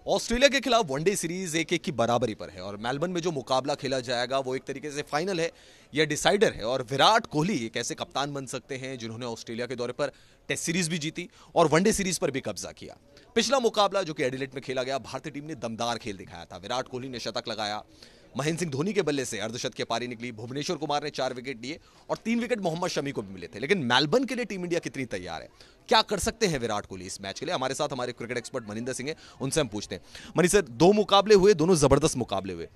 Australia के खिलाफ one day series 1-1 की बराबरी पर है और मेलबर्न में जो मुकाबला खेला जाएगा वो एक तरीके से फाइनल है या डिसाइडर है। और विराट कोहली एक ऐसे कप्तान बन सकते हैं जिन्होंने ऑस्ट्रेलिया के दौरे पर टेस्ट सीरीज भी जीती और वनडे सीरीज पर भी कब्जा किया। पिछला मुकाबला जो कि एडिलेड में खेला गया, भारतीय टीम ने दमदार खेल दिखाया था। विराट कोहली ने शतक लगाया, महेंद्र सिंह धोनी के बल्ले से अर्धशतक की पारी निकली, भुवनेश्वर कुमार ने 4 विकेट लिए और 3 विकेट मोहम्मद शमी को भी मिले थे। लेकिन मेलबर्न के लिए टीम इंडिया कितनी तैयार है, क्या कर सकते हैं विराट कोहली इस मैच के लिए? हमारे साथ हमारे क्रिकेट एक्सपर्ट मनिंदर सिंह हैं, उनसे हम पूछते हैं। मनी सर, 2 मुकाबले हुए, दोनों जबरदस्त मुकाबले हुए,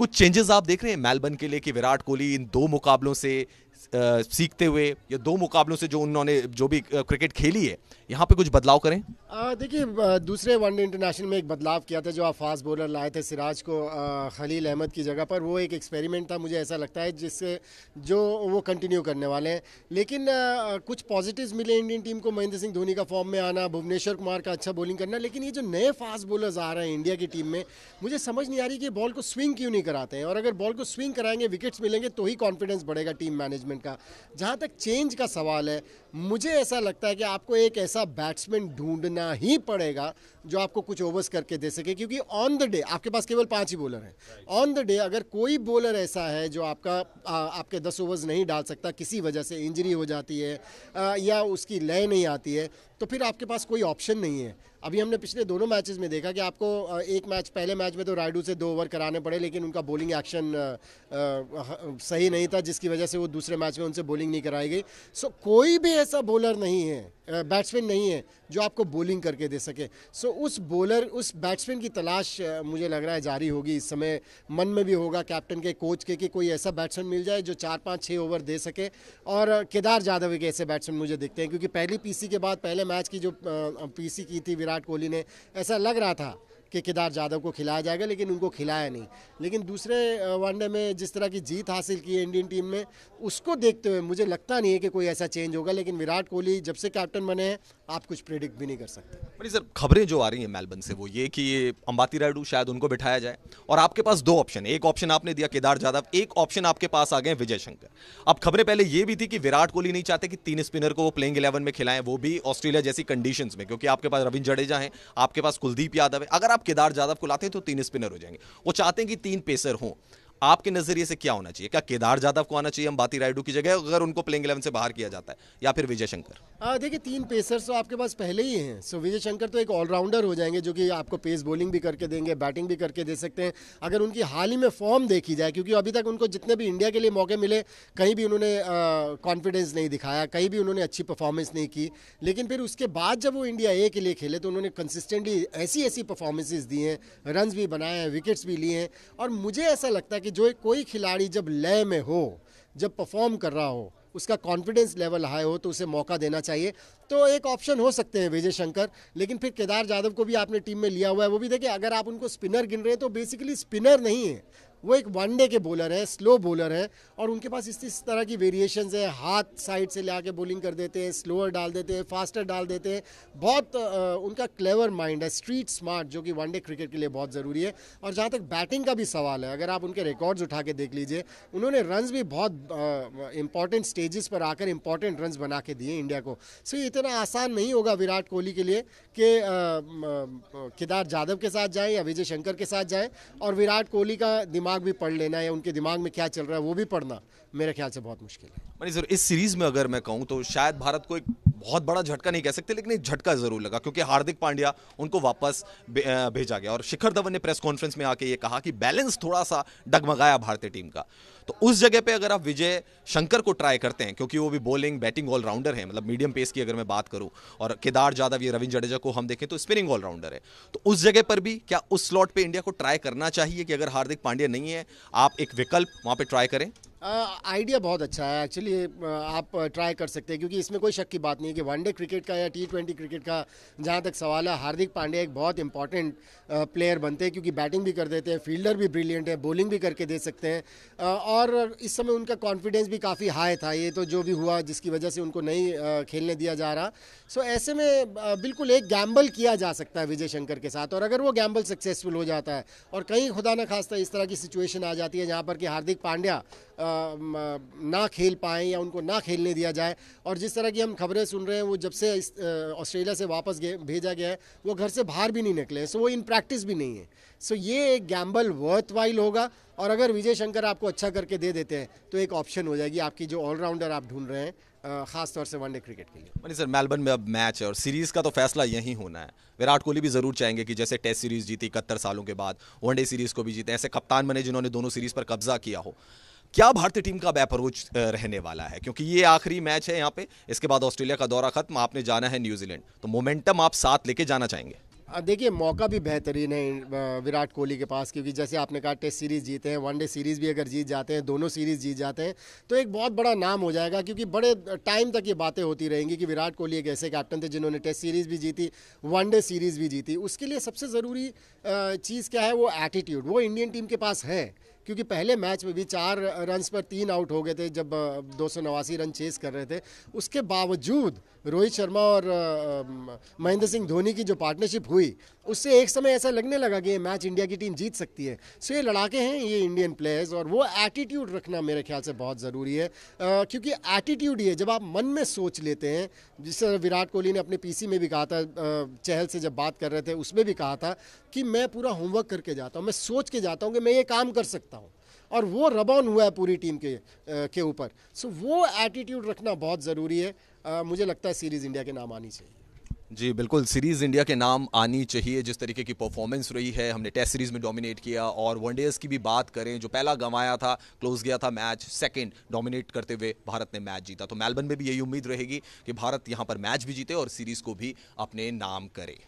कुछ चेंजेस आप देख रहे हैं मेलबर्न के लिए कि विराट कोहली इन 2 मुकाबलों से सीखते हुए या 2 मुकाबलों से जो उन्होंने जो भी क्रिकेट खेली है यहां पे कुछ बदलाव करें? देखिए, दूसरे वनडे इंटरनेशनल में एक बदलाव किया था, जो आप फास्ट बॉलर लाए थे सिराज को खलील अहमद की जगह पर। वो एक एक्सपेरिमेंट था, मुझे ऐसा लगता है जिससे जो वो कंटिन्यू करने वाले हैं। लेकिन कुछ पॉजिटिव्स मिले इंडियन टीम को, महेंद्र सिंह धोनी का फॉर्म में आना, भुवनेश्वर कुमार का अच्छा बॉलिंग करना। लेकिन ये जो नए फास्ट बॉलर्स आ रहे हैं इंडिया की टीम में, मुझे समझ नहीं आ रही कि बॉल को स्विंग क्यों नहीं कराते हैं। और अगर बॉल को स्विंग कराएंगे, विकेट्स मिलेंगे तो ही कॉन्फिडेंस बढ़ेगा टीम मैनेजमेंट का। जहाँ तक चेंज का सवाल है, मुझे ऐसा लगता है कि आपको एक ऐसा बैट्समैन ढूंढना ही पड़ेगा जो आपको कुछ ओवर्स करके दे सके, क्योंकि ऑन द डे आपके पास केवल 5 ही बॉलर हैं। ऑन द डे अगर कोई बॉलर ऐसा है जो आपके 10 ओवर्स नहीं डाल सकता, किसी वजह से इंजरी हो जाती है या उसकी लय नहीं आती है, तो फिर आपके पास कोई ऑप्शन नहीं है। अभी हमने पिछले दोनों मैचेस में देखा कि आपको एक मैच, पहले मैच में तो रायडू से 2 ओवर कराने पड़े, लेकिन उनका बॉलिंग एक्शन सही नहीं था, जिसकी वजह से वो दूसरे मैच में उनसे बॉलिंग नहीं कराई गई। सो कोई भी ऐसा बॉलर नहीं है, बैट्समैन नहीं है जो आपको बॉलिंग करके दे सके। सो उस बैट्समैन की तलाश मुझे लग रहा है जारी होगी इस समय। मन में भी होगा कैप्टन के, कोच के, कि कोई ऐसा बैट्समैन मिल जाए जो 4, 5, 6 ओवर दे सके। और केदार जाधव एक ऐसे बैट्समैन मुझे दिखते हैं, क्योंकि पहली पीसी के बाद पहले मैच की जो पीसी की थी विराट कोहली ने, ऐसा लग रहा था कि केदार जाधव को खिलाया जाएगा, लेकिन उनको खिलाया नहीं। लेकिन दूसरे वनडे में जिस तरह की जीत हासिल की है इंडियन टीम में, उसको देखते हुए मुझे लगता नहीं है कि कोई ऐसा चेंज होगा। लेकिन विराट कोहली जब से कैप्टन बने हैं, आप कुछ प्रेडिक्ट भी नहीं कर सकते। बड़ी सर, खबरें जो आ रही हैं मेलबर्न से वो ये कि ये अंबाती रायडू शायद उनको बिठाया जाए और आपके पास 2 ऑप्शन है। एक ऑप्शन आपने दिया केदार जाधव, एक ऑप्शन आपके पास आ गए विजय शंकर। अब खबरें पहले ये भी थी कि विराट कोहली नहीं चाहते कि 3 स्पिनर को वो प्लेइंग 11 में खिलाएं, वो भी ऑस्ट्रेलिया जैसी कंडीशंस में, क्योंकि आपके पास रविंद्र जडेजा है, आपके पास कुलदीप यादव है। अगर आप केदार जाधव को लाते हैं तो 3 स्पिनर हो जाएंगे। वो चाहते हैं कि 3 पेसर हों। आपके नजरिए से क्या होना चाहिए? क्या केदार जाधव को आना चाहिए अंबाती रायडू की जगह अगर उनको प्लेइंग 11 से बाहर किया जाता है, या फिर विजय शंकर? देखिए, 3 पेसर्स तो आपके पास पहले ही हैं। सो विजय शंकर तो एक ऑलराउंडर हो जाएंगे, जो कि आपको पेस बॉलिंग भी करके देंगे, बैटिंग भी करके दे सकते हैं। अगर उनकी हाल ही में फॉर्म देखी जाए, क्योंकि अभी तक उनको जितने भी इंडिया के लिए मौके मिले, कहीं भी उन्होंने कॉन्फिडेंस नहीं दिखाया, कहीं भी उन्होंने अच्छी परफॉर्मेंस नहीं की। लेकिन फिर उसके बाद जब वो इंडिया ए के लिए खेले तो उन्होंने कंसिस्टेंटली ऐसी परफॉर्मेंसेज दी हैं, रन्स भी बनाए हैं, विकेट्स भी लिए हैं। और मुझे ऐसा लगता है कि जो कोई खिलाड़ी जब लय में हो, जब परफॉर्म कर रहा हो, उसका कॉन्फिडेंस लेवल हाई हो, तो उसे मौका देना चाहिए। तो एक ऑप्शन हो सकते हैं विजय शंकर। लेकिन फिर केदार जाधव को भी आपने टीम में लिया हुआ है। वो भी देखिए, अगर आप उनको स्पिनर गिन रहे हैं तो बेसिकली स्पिनर नहीं है, वो एक वनडे के बॉलर है, स्लो बॉलर है। और उनके पास इस तरह की वेरिएशंस है, हाथ साइड से ले बॉलिंग कर देते हैं, स्लोअर डाल देते हैं, फास्टर डाल देते हैं। बहुत उनका क्लेवर माइंड है, स्ट्रीट स्मार्ट, जो कि वनडे क्रिकेट के लिए बहुत ज़रूरी है। और जहाँ तक बैटिंग का भी सवाल है, अगर आप उनके रिकॉर्ड्स उठा के देख लीजिए, उन्होंने रन्स भी बहुत इंपॉर्टेंट स्टेजेस पर आकर इंपॉर्टेंट रन्स बना के दिए इंडिया को। सो ये इतना आसान नहीं होगा विराट कोहली के लिए कि केदार जाधव के साथ जाएं या विजय शंकर के साथ जाएं। और विराट कोहली का दिमाग भी पढ़ लेना, या उनके दिमाग में क्या चल रहा है वो भी पढ़ना, मेरे ख्याल से बहुत मुश्किल है। मनी सर, इस सीरीज में अगर मैं कहूं तो शायद भारत को एक बहुत बड़ा झटका नहीं कह सकते, लेकिन एक झटका जरूर लगा, क्योंकि हार्दिक पांड्या उनको वापस भेजा गया और शिखर धवन ने प्रेस कॉन्फ्रेंस में आके ये कहा कि बैलेंस थोड़ा सा डगमगाया भारतीय टीम का। तो उस जगह पे अगर आप विजय शंकर को ट्राई करते हैं, क्योंकि वो भी बॉलिंग बैटिंग ऑलराउंडर है, मतलब मीडियम पेस की अगर मैं बात करूं, और केदार जाधव या रविंद्र जडेजा को हम देखें तो स्पिनिंग ऑलराउंडर है, तो उस जगह पर भी क्या उस स्लॉट पे इंडिया को ट्राई करना चाहिए कि अगर हार्दिक पांड्या नहीं है, आप एक विकल्प वहां पे ट्राई करें? आइडिया बहुत अच्छा है एक्चुअली, आप ट्राई कर सकते हैं, क्योंकि इसमें कोई शक की बात नहीं है कि वनडे क्रिकेट का या T20 क्रिकेट का जहां तक सवाल है, हार्दिक पांड्या एक बहुत इंपॉर्टेंट प्लेयर बनते हैं, क्योंकि बैटिंग भी कर देते हैं, फील्डर भी ब्रिलियंट है, बॉलिंग भी करके दे सकते हैं। और इस समय उनका कॉन्फिडेंस भी काफ़ी हाई था। ये तो जो भी हुआ जिसकी वजह से उनको नहीं खेलने दिया जा रहा, सो ऐसे में बिल्कुल एक गैम्बल किया जा सकता है विजय शंकर के साथ। और अगर वो गैम्बल सक्सेसफुल हो जाता है और कहीं खुदा न खास्ता इस तरह की सिचुएशन आ जाती है जहाँ पर कि हार्दिक पांड्या ना खेल पाएँ या उनको ना खेलने दिया जाए। और जिस तरह की हम खबरें सुन रहे हैं, वो जब से ऑस्ट्रेलिया से वापस भेजा गया है, वो घर से बाहर भी नहीं निकले हैं, सो वो इन प्रैक्टिस भी नहीं है। सो ये एक गैम्बल वर्थ वाइल होगा, और अगर विजय शंकर आपको अच्छा करके दे देते हैं तो एक ऑप्शन हो जाएगी आपकी जो ऑलराउंडर आप ढूंढ रहे हैं, खास तौर से वनडे क्रिकेट के लिए। मनी सर, मेलबर्न में अब मैच है और सीरीज का तो फैसला यहीं होना है। विराट कोहली भी जरूर चाहेंगे कि जैसे टेस्ट सीरीज जीती 71 सालों के बाद, वनडे सीरीज को भी जीते, ऐसे कप्तान बने जिन्होंने दोनों सीरीज पर कब्जा किया हो। क्या भारतीय टीम का अब अप्रोच रहने वाला है, क्योंकि ये आखिरी मैच है यहाँ पे, इसके बाद ऑस्ट्रेलिया का दौरा खत्म, आपने जाना है न्यूजीलैंड, तो मोमेंटम आप साथ लेके जाना चाहेंगे? देखिए, मौका भी बेहतरीन है विराट कोहली के पास, क्योंकि जैसे आपने कहा टेस्ट सीरीज़ जीते हैं, वनडे सीरीज़ भी अगर जीत जाते हैं, दोनों सीरीज़ जीत जाते हैं, तो एक बहुत बड़ा नाम हो जाएगा। क्योंकि बड़े टाइम तक ये बातें होती रहेंगी कि विराट कोहली एक ऐसे कैप्टन थे जिन्होंने टेस्ट सीरीज़ भी जीती, वनडे सीरीज़ भी जीती। उसके लिए सबसे ज़रूरी चीज़ क्या है? वो एटीट्यूड, वो इंडियन टीम के पास है। क्योंकि पहले मैच में भी 4 रन्स पर 3 आउट हो गए थे जब 289 रन चेस कर रहे थे। उसके बावजूद रोहित शर्मा और महेंद्र सिंह धोनी की जो पार्टनरशिप हुई, उससे एक समय ऐसा लगने लगा कि ये मैच इंडिया की टीम जीत सकती है। सो ये लड़ाके हैं, ये इंडियन प्लेयर्स, और वो एटीट्यूड रखना मेरे ख्याल से बहुत ज़रूरी है। क्योंकि एटीट्यूड ही है, जब आप मन में सोच लेते हैं, जिस तरह विराट कोहली ने अपने पीसी में भी कहा था, चहल से जब बात कर रहे थे उसमें भी कहा था कि मैं पूरा होमवर्क करके जाता हूँ, मैं सोच के जाता हूँ कि मैं ये काम कर सकता हूँ, और वो रब ऑन हुआ है पूरी टीम के ऊपर। सो वो एटीट्यूड रखना बहुत ज़रूरी है। मुझे लगता है सीरीज़ इंडिया के नाम आनी चाहिए। जी बिल्कुल, सीरीज इंडिया के नाम आनी चाहिए। जिस तरीके की परफॉर्मेंस रही है, हमने टेस्ट सीरीज में डोमिनेट किया, और वनडेज की भी बात करें, जो पहला गंवाया था, क्लोज गया था मैच, सेकंड डोमिनेट करते हुए भारत ने मैच जीता। तो मेलबर्न में भी यही उम्मीद रहेगी कि भारत यहां पर मैच भी जीते और सीरीज को भी अपने नाम करे।